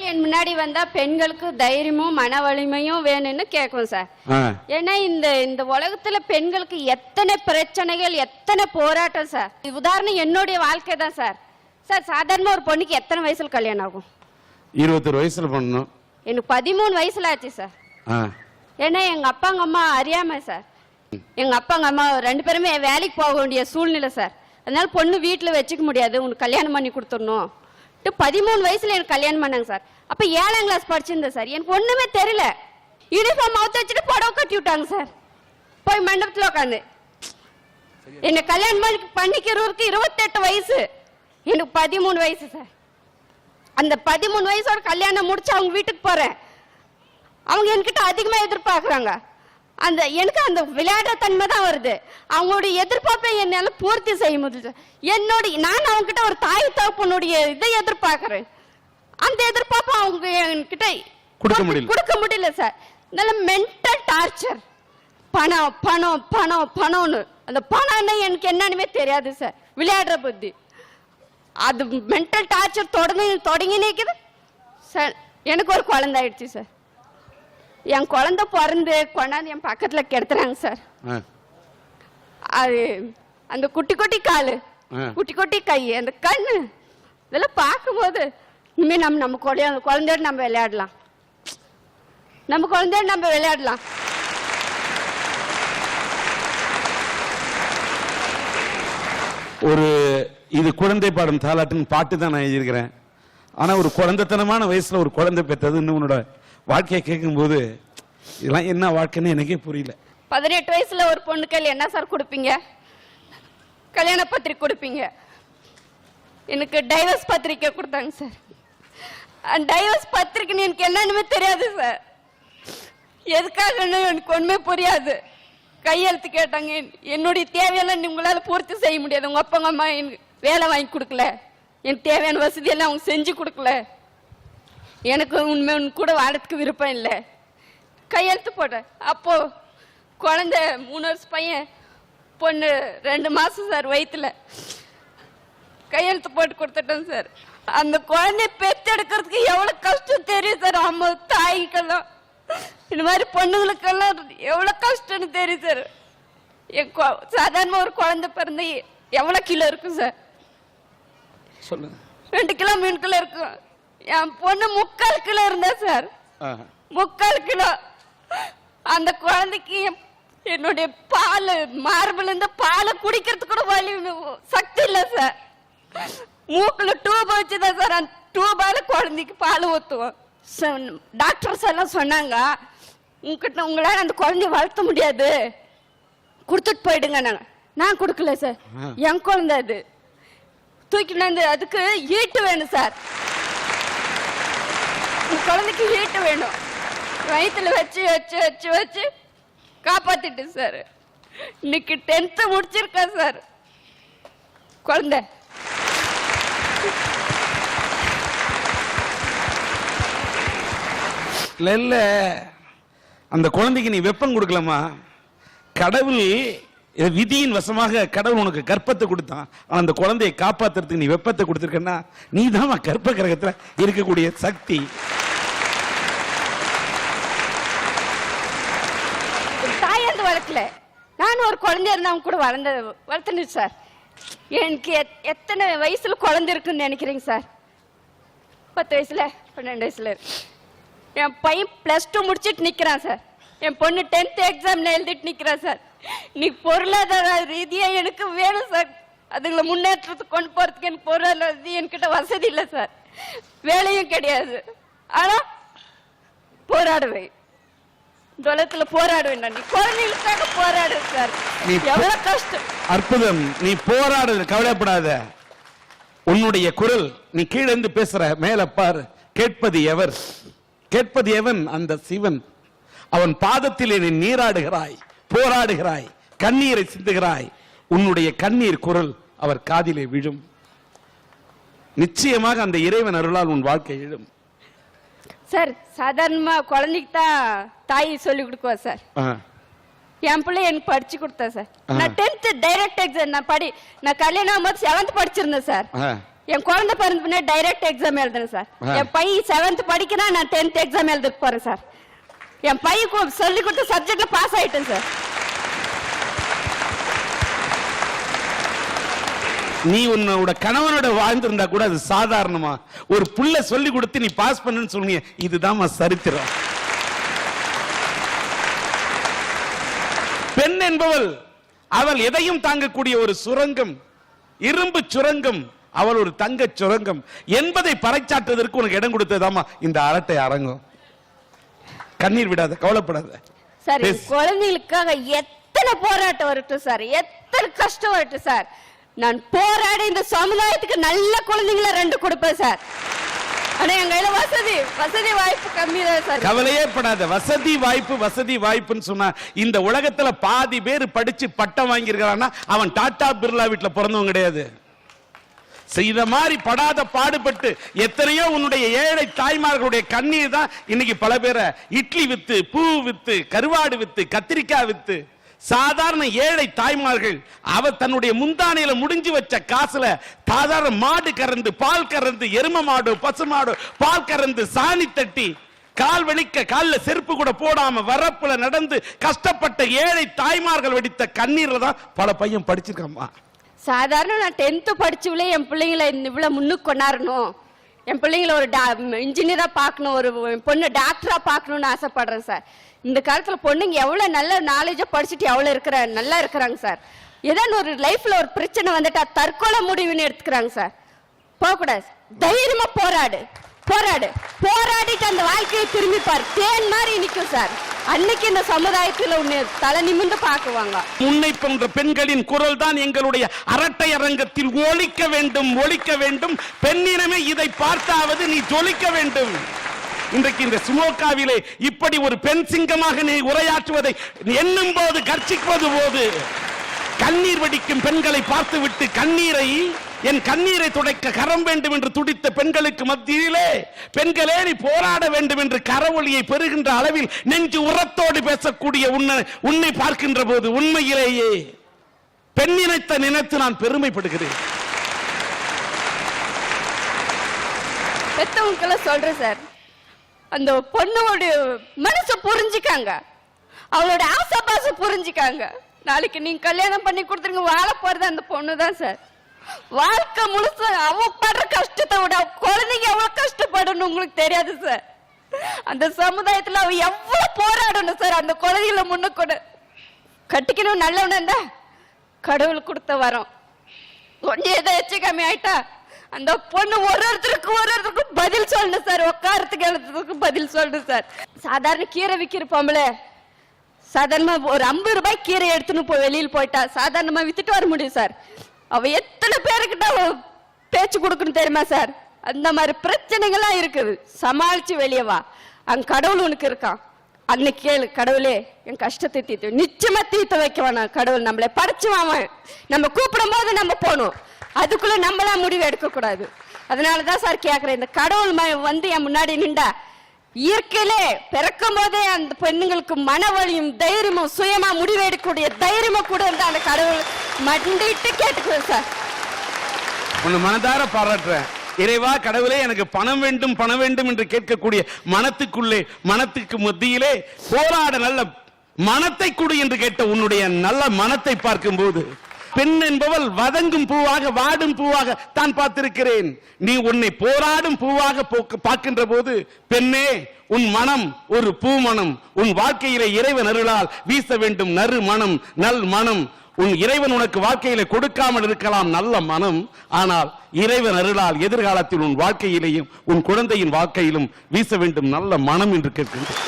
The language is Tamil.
என் முன்னாடி வந்தா பெண்களுக்கு தைரியமும் மன வலிமையும் வேணும்னு கேட்கும் சார். ஏன்னா இந்த உலகத்துல பெண்களுக்கு எத்தனை பிரச்சனைகள், எத்தனை போராட்டம் சார். உதாரணம் என்னுடைய வாழ்க்கை தான் சார். சார் சாதாரண ஒரு பொண்ணுக்கு எத்தனை வயசுல கல்யாணம் ஆகும்? 21 வயசுல பண்ணணும். எனக்கு 13 வயசுல ஆச்சு சார். ஏன்னா எங்க அப்பா அம்மா அறியாம சார். எங்க அப்பா அம்மா 2 பேருமே வேலைக்கு போக வேண்டிய சூழ்நிலை சார். அதனால பொண்ணு வீட்டுல வச்சுக்க முடியாது, உனக்கு கல்யாணம் பண்ணி கொடுத்துடணும். 13 வயசுல எனக்கு கல்யாணம் பண்ணாங்க சார். அப்ப 7ஆம் கிளாஸ் படிச்சிருந்தேன் சார். எனக்கு ஒண்ணுமே தெரியல. யூனிஃபார்ம் அவுத்து வச்சுட்டு புடவை கட்டி விட்டாங்க சார். போய் மண்டபத்துல உட்காந்து என்ன கல்யாணம் பண்ணிக்கிறவருக்கு 28 வயசு, எனக்கு 13 வயசு சார். அந்த 13 வயசோட கல்யாணம் முடிச்சு அவங்க வீட்டுக்கு போறேன். அவங்க என்கிட்ட அதிகமா எதிர்பார்க்கறாங்க. எனக்கு அந்த விளையாட தன்மை தான் வருது. அவங்களுடைய எதிர்பார்ப்பை என்னால பூர்த்தி செய்ய முடியல. நான் அவங்க கிட்ட ஒரு தாய் தகப்பனுடைய இதை எதிர்பார்க்கிறேன். அந்த எதிர்பார்ப்பு அவங்க என்கிட்ட கொடுக்க முடியல சார். நல்ல மென்டல் டார்ச்சர். பணம் பணம் பணம் பணம்னு அந்த பணம்னா எனக்கு என்னன்னுமே தெரியாது சார். விளையாடுற புத்தி அது மென்டல் டார்ச்சர் தொடங்கி நிற்குது சார். எனக்கு ஒரு குழந்தை ஆயிடுச்சு சார். என் குழந்தை பிறந்து கொண்டாந்து என் பக்கத்துல கெடுத்துறாங்க சார். அது அந்த குட்டி குட்டி காலு, குட்டி குட்டி கை, அந்த கண்ணு, இதெல்லாம் பார்க்கும்போது இனிமே நம்ம குழந்தையோட நம்ம விளையாடலாம், நம்ம குழந்தையோட நம்ம விளையாடலாம். ஒரு இது குழந்தை பாடும் தாலாட்டுன்னு பாட்டு தான் நான் எழுதியிருக்கிறேன். ஆனா ஒரு குழந்தைத்தனமான வயசுல ஒரு குழந்தை பெற்றது இன்னும் உன்னோட வாழ்க்கையை கேட்கும் போது இதெல்லாம் என்ன வாழ்க்கைன்னு எனக்கே புரியல. 18 வயசுல ஒரு பொண்ணு கையில் என்ன சார் கொடுப்பீங்க? கல்யாண பத்திரிக்கை கொடுப்பீங்க. எனக்கு டைவர்ஸ் பத்திரிக்கை கொடுத்தாங்க சார். டைவர்ஸ் பத்திரிக்கைன்னு எனக்கு என்னன்னு தெரியாது சார். எதுக்காகன்னு எனக்கு ஒண்ணுமே புரியாது. கையெழுத்து கேட்டாங்க. என்னுடைய தேவையெல்லாம் உங்களால பூர்த்தி செய்ய முடியாது. உங்க அப்பா அம்மா எனக்கு வேலை வாங்கி கொடுக்கல, எனக்கு தேவையான வசதி எல்லாம் அவங்க செஞ்சு கொடுக்கல, எனக்கு உண்மை கூட வாழறதுக்கு விருப்பம் இல்லை. கையெழுத்து போட்டேன். அப்போ குழந்தை 3 வருஷ பையன், பொண்ணு 2 மாசம் சார் வயிற்றுல. கையெழுத்து போட்டு கொடுத்துட்டேன் சார். அந்த குழந்தைய பெற்றெடுக்கிறதுக்கு எவ்வளவு கஷ்டம் தெரியும் சார். அம்மா தாய்க்கெல்லாம் இந்த மாதிரி பொண்ணுங்களுக்கெல்லாம் எவ்வளவு கஷ்டம்னு தெரியும் சார். சாதாரண ஒரு குழந்தை பிறந்து எவ்வளவு கிலோ இருக்கும் சார்? சொல்லுங்க. 2 கிலோ 3 கிலோ இருக்கும். என் பொண்ணு 3/4 கிலோ இருந்தா சார். 3/4 கிலோ. அந்த குழந்தைக்கு என்னுடைய பால் மார்பிள் இருந்து பாலை குடிக்கிறதுக்கு கூட வலி சக்தி இல்லை சார். மூக்குல டியூப் வச்சுதான் சார். அந்த டியூபால குழந்தைக்கு பால் ஊத்துவோம். டாக்டர்ஸ் எல்லாம் சொன்னாங்க, உங்களால அந்த குழந்தைய வளர்த்த முடியாது, கொடுத்துட்டு போயிடுங்க. நான் கொடுக்கல சார். என் குழந்தை அது தூக்கிட்டு அதுக்கு ஈட்டு வேணும் சார். குழந்தைக்கு ஈட்டு வேணும். வயிற்றுல வச்சு வச்சு வச்சு வச்சு காப்பாத்திட்டு சார். இன்னைக்கு 10th முடிச்சிருக்கா சார் குழந்தை. இல்ல அந்த குழந்தைக்கு நீ வெப்பம் கொடுக்கலாமா? கடவுள் விதியின் வசமாக கடவுள் உனக்கு கர்ப்பத்தை கொடுத்தான். ஆனா அந்த குழந்தையை காப்பாத்துறதுக்கு நீ வெப்பத்தை கொடுத்திருக்கன்னா நீ தான் கர்ப்ப கிரகத்துல இருக்கக்கூடிய சக்தி. தாயாந்து வளர்க்கல, நானும் ஒரு குழந்தை இருந்தா அவங்க கூட வளர்த்துன்னு சார். எனக்கு எத்தனை வயசுல குழந்தை இருக்குன்னு நினைக்கிறீங்க சார்? 10 வயசுல 12 வயசுல. என் பையன் +2 முடிச்சுட்டு நிக்கிறான் சார். என் பொண்ணு 10th எக்ஸாம் எழுதிட்டு நிக்கிறான் சார். நீ பொருளாதார ரீதியா எனக்கு வேணும் சார். அதுங்களை முன்னேற்றத்துக்கு கொண்டு போறதுக்கு எனக்கு பொருளாதார ரீதியா என்கிட்ட வசதி இல்லை சார். வேலையும் கிடையாது. ஆனா போராடுவேன். உலகத்துல போராடுவேன். நீ குழந்தைகளுக்காக போராடு சார். எவ்வளவு கஷ்டம். அற்புதம். நீ போராடு, கவலைப்படாத. உன்னுடைய குரல் நீ கீழே இருந்து பேசுற, மேல பாரு. கேட்பது எவர்? கேட்பது எவன்? அந்த சிவன். அவன் பாதத்திலே நீ நீராடுகிறாய், போராடுகிறாய், கண்ணீரை சிந்துகிறாய். உன்னுடைய கண்ணீர் குரல் அவர் காதிலே விழும். நிச்சயமாக அந்த இறைவன் அருளால் உன் வாழ்க்கை எழும் சார். சாதாரணமா குழந்தைக்கு தான் தாய் சொல்லி கொடுக்குவா சார். என் பிள்ளை எனக்கு படிச்சு கொடுத்தா சார். நான் 10th டைரக்ட் எக்ஸாம் நான் கல்யாணம் ஆகும்போது 7th படிச்சிருந்தேன் சார். என் குழந்தை பிறந்த பின்னாடி டைரக்ட் எக்ஸாம் எழுதுறேன் சார். என் பையன் 7th படிக்கிறான், நான் 10th எக்ஸாம் எழுத போறேன் சார். என் பையன் சொல்லி கொடுத்த சப்ஜெக்ட்ல பாஸ் ஆயிட்டேன் சார். நீ உன்னோட கணவனோட வாழ்ந்திருந்தா கூட அது சாதாரணமா, ஒரு புள்ள சொல்லி கொடுத்து நீ பாஸ் பண்ணுன்னு சொன்னீங்க, இதுதான் சரித்திரம். பெண் என்பவள் அவள் எதையும் தாங்கக்கூடிய ஒரு சுரங்கம், இரும்பு சுரங்கம், அவள் ஒரு தங்க சுரங்கம் என்பதை பறைச்சாற்றுவதற்கு உனக்கு இடம் கொடுத்ததாமா இந்த அரட்டை அரங்கம். கண்ணீர் விடாத, கவலைப்படாத. சார், குழந்தைகளுக்காக எத்தனை போராட்டம் வரட்டும் சார், எத்தனை கஷ்டம் வரட்டும் சார், நான் போராடி இந்த சமுதாயத்துக்கு நல்ல குழந்தைங்களை 2 கொடுப்பேன் சார். ஆனா எங்க கையில வசதி வாய்ப்பு கம்மி தான் சார். கவலையே படாத. வசதி வாய்ப்புன்னு சொன்னா இந்த உலகத்துல பாதி பேர் படிச்சு பட்டம் வாங்கியிருக்கான்னா அவன் டாடா பிர்லா வீட்டுல பிறந்தவன் கிடையாது. செய்த மாதிரி படாத பாடுபட்டு எத்தனையோ உன்னுடைய ஏழை தாய்மார்களுடைய கண்ணீர் தான் இன்னைக்கு பல பேரை இட்லி வித்து, பூ வித்து, கருவாடு வித்து, கத்திரிக்காய் வித்து, சாதாரண ஏழை தாய்மார்கள் அவ தன்னுடைய முந்தானையில முடிஞ்சு வச்ச காசுல சாதாரண மாடு கறந்து, பால் கறந்து, எரும மாடு, பசு மாடு பால் கறந்து, சாணி தட்டி, கால் வலிக்க கால்ல செருப்பு கூட போடாம வரப்புல நடந்து கஷ்டப்பட்ட ஏழை தாய்மார்கள் வெடித்த கண்ணீர்ல தான் பல பையன் படிச்சிருக்காமா. சாதாரண நான் 10th படிச்சுவிலே என் பிள்ளைங்களை இவ்வளவு முன்னுக்கு கொண்டாடணும், என் பிள்ளைங்களை ஒரு இன்ஜினியரா பார்க்கணும், ஒரு பொண்ணு டாக்டரா பார்க்கணும்னு ஆசைப்படுறேன் சார். இந்த காலத்துல பொண்ணுங்க எவ்வளவு நல்ல நாலேஜா படிச்சுட்டு எவ்வளவு நல்லா இருக்கிறாங்க சார். ஏதாவது ஒரு லைஃப்ல ஒரு பிரச்சனை வந்துட்டா தற்கொலை முடிவுன்னு எடுத்துக்கிறாங்க சார். போகக்கூடாது, தைரியமா போராடிட்டு அந்த வாழ்க்கையை திரும்பி பாரு, தேன் மாதிரி நிக்கும் சார். அன்னைக்கு இந்த சமுதாயத்தில் உன்னை தலை நிமிர்ந்து பார்க்குவாங்க. உன்னை போன்ற பெண்களின் குரல் தான் எங்களுடைய அரட்டை அரங்கத்தில் ஒலிக்க வேண்டும். பெண்ணினமே இதை பார்த்தாவது நீ ஜொலிக்க வேண்டும். இன்றைக்கு இந்த சுமோக்காவிலே இப்படி ஒரு பெண் சிங்கமாக நீ உரையாற்றுவதை எண்ணும் போது கர்ச்சிக்குவது போது கண்ணீர் வடிக்கும் பெண்களை பார்த்துவிட்டு என் கண்ணீரை துடைக்க கரம் வேண்டும் என்று துடித்த பெண்களுக்கு மத்தியிலே பெண்களே நீ போராட வேண்டும் என்று கரவொலியை பெறுகின்ற அளவில் நெஞ்சு உரத்தோடு பேசக்கூடிய உன்னை பார்க்கின்ற போது உண்மையிலேயே பெண்ணினத்தை நினைத்து நான் பெருமைப்படுகிறேன். பெத்தவங்களுக்கெல்லாம் சொல்றேன் சார், அந்த பொண்ணோட மனசை புரிஞ்சுக்காங்க, அவளோட ஆசைபாசம் புரிஞ்சுக்காங்க. நாளைக்கு நீங்க கல்யாணம் பண்ணி கொடுத்துருங்க, வாழ போறது அந்த பொண்ணு தான் சார். வாழ்க்கை முழுசு அவ படுற கஷ்டத்தை விட குழந்தைங்க எவ்வளவு கஷ்டப்படணும் உங்களுக்கு தெரியாது சார். அந்த சமுதாயத்துல அவ எவ்வளவு போராடணும் சார். அந்த குழந்தைகளை முன்னுக்கூட கட்டிக்கணும் நல்லவன இருந்தா கடவுள் கொடுத்த வரோம். கொஞ்சம் எதை எச்சு கம்மி ஆயிட்டா அந்த பொண்ணு ஒருத்தருக்கும் பதில் சொல்லணும் சார். உட்காரத்துக்கு எழுத்துக்கு பதில் சொல்லணும் சார். சாதாரண கீரை விற்கிற பொம்பளை சாதாரணமா ஒரு 50 ரூபாய் கீரை எடுத்துன்னு போய் வெளியில் போயிட்டா சாதாரணமா வித்துட்டு வர முடியும் சார். அவ எத்தனை பேருக்கிட்ட பேச்சு கொடுக்கணும் தெரியுமா சார். அந்த மாதிரி பிரச்சனைகள்லாம் இருக்குது, சமாளிச்சு வெளியே வா. அங்க கடவுள் உனக்கு இருக்கான். அன்னைக்கு கேளு, கடவுளே என் கஷ்டத்தை தீர்த்து, நிச்சயமா தீர்த்து வைக்கவானா கடவுள். நம்மளை படைச்சுவான், நம்ம கூப்பிடும் போது நம்ம போகணும், அதுக்குள்ள நம்மளா முடிவு எடுக்க கூடாது. அதனாலதான் சார் கேக்குறேன், இந்த கடவுள் வந்து என் முன்னாடி நின்றா இயற்கையிலே பிறக்கும் போதே அந்த பெண்ணுங்களுக்கு மனவழியும் தைரியமும் சுயமா முடிவு எடுக்கக்கூடிய தைரியமும் கூட இருந்தா அந்த கடவுள் மண்டிட்டு கேட்டுக்குவேன் சார். உன்னை மனதார பாராட்டுறேன். இறைவா கடவுளே எனக்கு பணம் வேண்டும் என்று கேட்கக்கூடிய மனத்துக்கு மத்தியிலே போராட நல்ல மனத்தை கொடு என்று கேட்ட உன்னுடைய நல்ல மனத்தை பார்க்கும் போது பெண் என்பவள் வதங்கும் பூவாக வாடும் பூவாக தான் பார்த்திருக்கிறேன். நீ உன்னை போராடும் பூவாக பார்க்கின்ற போது பெண்ணே உன் மனம் ஒரு பூ மனம். உன் வாழ்க்கையிலே இறைவன் அருளால் வீச வேண்டும் நறு மனம், நல் மனம். உன் இறைவன் உனக்கு வாழ்க்கையிலே கொடுக்காமல் இருக்கலாம் நல்ல மனம், ஆனால் இறைவன் அருளால் எதிர்காலத்தில் உன் வாழ்க்கையிலேயும் உன் குழந்தையின் வாழ்க்கையிலும் வீச வேண்டும் நல்ல மனம் என்று கேட்கின்றேன்.